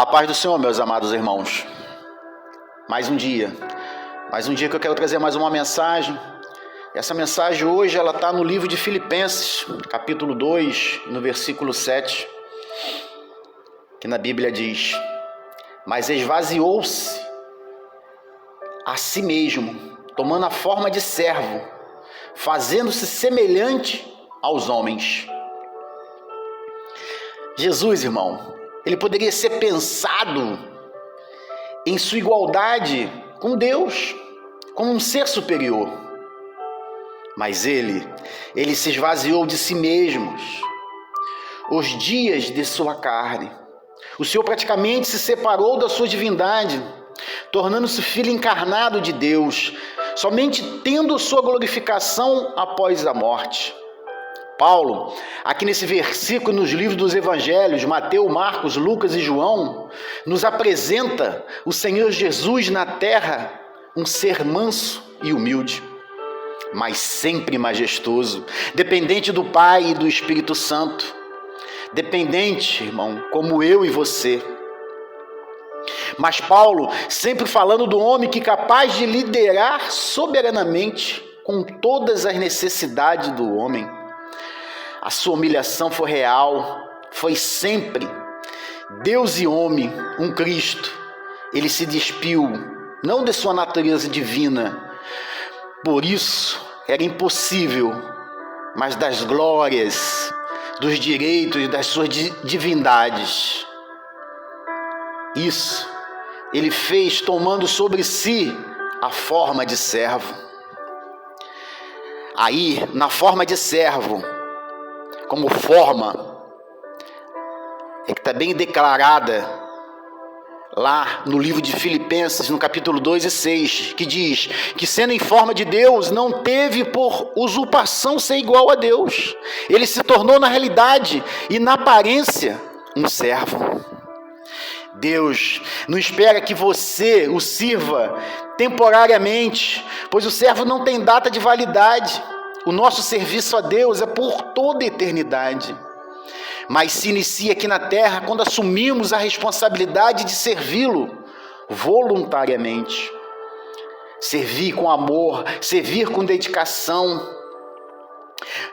A paz do Senhor, meus amados irmãos. Mais um dia que eu quero trazer mais uma mensagem. Essa mensagem hoje ela está no livro de Filipenses, capítulo 2, no versículo 7, que na Bíblia diz: mas esvaziou-se a si mesmo, tomando a forma de servo, fazendo-se semelhante aos homens. Jesus, irmão, ele poderia ser pensado em sua igualdade com Deus, como um ser superior. Mas ele se esvaziou de si mesmo. Os dias de sua carne. O Senhor praticamente se separou da sua divindade, tornando-se filho encarnado de Deus, somente tendo sua glorificação após a morte. Paulo, aqui nesse versículo, nos livros dos evangelhos, Mateus, Marcos, Lucas e João, nos apresenta o Senhor Jesus na terra, um ser manso e humilde, mas sempre majestoso, dependente do Pai e do Espírito Santo, dependente, irmão, como eu e você. Mas Paulo, sempre falando do homem que é capaz de liderar soberanamente com todas as necessidades do homem. A sua humilhação foi real, foi sempre. Deus e homem, um Cristo, ele se despiu, não de sua natureza divina. Por isso, era impossível, mas das glórias, dos direitos e das suas divindades. Isso, ele fez tomando sobre si a forma de servo. Aí, na forma de servo, como forma, que está bem declarada lá no livro de Filipenses, no capítulo 2 e 6, que diz que sendo em forma de Deus, não teve por usurpação ser igual a Deus. Ele se tornou na realidade e na aparência um servo. Deus não espera que você o sirva temporariamente, pois o servo não tem data de validade. O nosso serviço a Deus é por toda a eternidade, mas se inicia aqui na terra quando assumimos a responsabilidade de servi-lo voluntariamente. Servir com amor, servir com dedicação,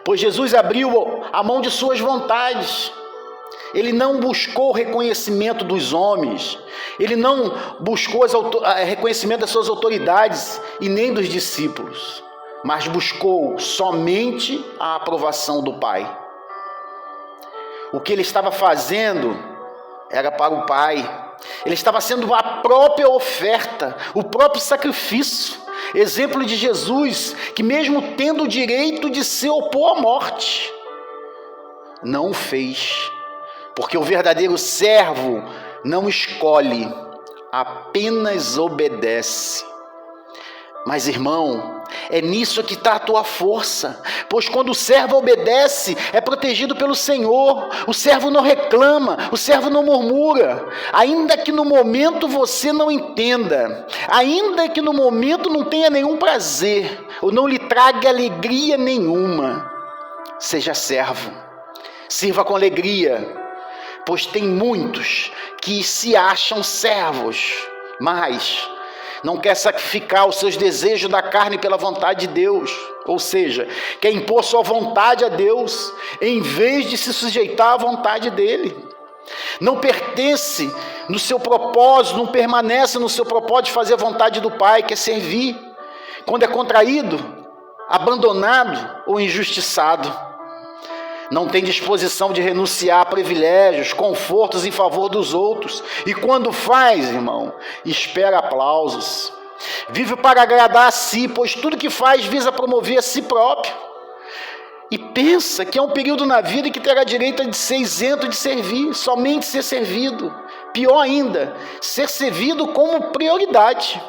pois Jesus abriu a mão de suas vontades. Ele não buscou o reconhecimento dos homens, ele não buscou o reconhecimento das suas autoridades e nem dos discípulos, mas buscou somente a aprovação do Pai. O que ele estava fazendo era para o Pai. Ele estava sendo a própria oferta, o próprio sacrifício. Exemplo de Jesus, que mesmo tendo o direito de se opor à morte, não o fez. Porque o verdadeiro servo não escolhe, apenas obedece. Mas, irmão, é nisso que está a tua força, pois quando o servo obedece, é protegido pelo Senhor. O servo não reclama, o servo não murmura, ainda que no momento você não entenda, ainda que no momento não tenha nenhum prazer, ou não lhe traga alegria nenhuma. Seja servo, sirva com alegria, pois tem muitos que se acham servos, mas não quer sacrificar os seus desejos da carne pela vontade de Deus, ou seja, quer impor sua vontade a Deus, em vez de se sujeitar à vontade dele. Não pertence no seu propósito, não permanece no seu propósito de fazer a vontade do Pai, que é servir, quando é contraído, abandonado ou injustiçado. Não tem disposição de renunciar a privilégios, confortos em favor dos outros. E quando faz, irmão, espera aplausos. Vive para agradar a si, pois tudo que faz visa promover a si próprio. E pensa que é um período na vida que terá direito de ser isento de servir, somente ser servido. Pior ainda, ser servido como prioridade.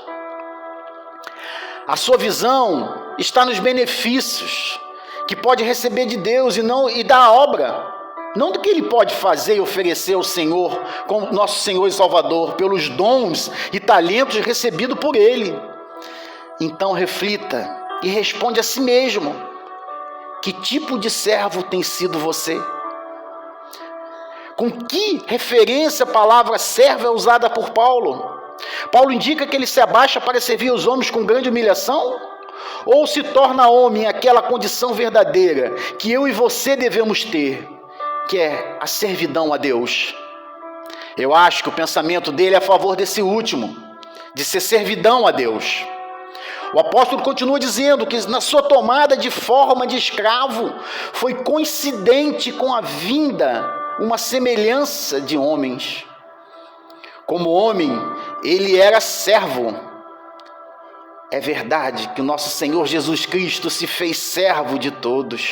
A sua visão está nos benefícios que pode receber de Deus e da obra, não do que ele pode fazer e oferecer ao Senhor, como nosso Senhor e Salvador, pelos dons e talentos recebidos por ele. Então reflita e responde a si mesmo: que tipo de servo tem sido você? Com que referência a palavra servo é usada por Paulo? Paulo indica que ele se abaixa para servir os homens com grande humilhação? Ou se torna homem aquela condição verdadeira que eu e você devemos ter, que é a servidão a Deus? Eu acho que o pensamento dele é a favor desse último, de ser servidão a Deus. O apóstolo continua dizendo que na sua tomada de forma de escravo foi coincidente com a vinda, uma semelhança de homens. Como homem, ele era servo. É verdade que o nosso Senhor Jesus Cristo se fez servo de todos.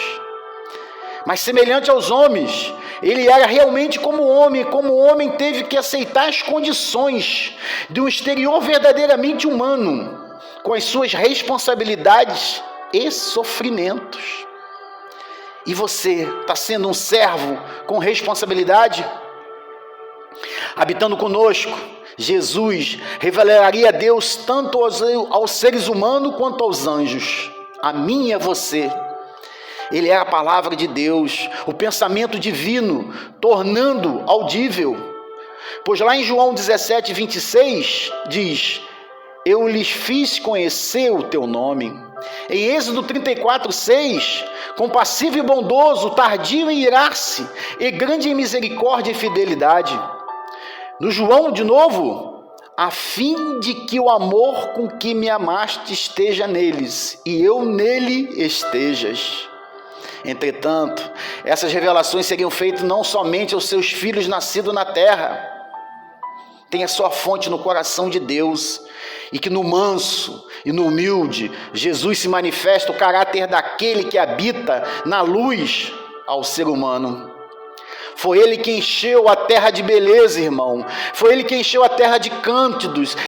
Mas semelhante aos homens, ele era realmente como homem teve que aceitar as condições de um exterior verdadeiramente humano, com as suas responsabilidades e sofrimentos. E você está sendo um servo com responsabilidade? Habitando conosco, Jesus revelaria a Deus tanto aos seres humanos quanto aos anjos, a mim e a você. Ele é a palavra de Deus, o pensamento divino, tornando audível. Pois lá em João 17, 26, diz: eu lhes fiz conhecer o teu nome. Em Êxodo 34, 6, compassivo e bondoso, tardio em irar-se, e grande em misericórdia e fidelidade. No João, de novo, a fim de que o amor com que me amaste esteja neles, e eu nele estejas. Entretanto, essas revelações seriam feitas não somente aos seus filhos nascidos na terra. Tem a sua fonte no coração de Deus, e que no manso e no humilde, Jesus se manifesta o caráter daquele que habita na luz ao ser humano. Foi ele que encheu a terra de beleza, irmão. Foi ele que encheu a terra de cântidos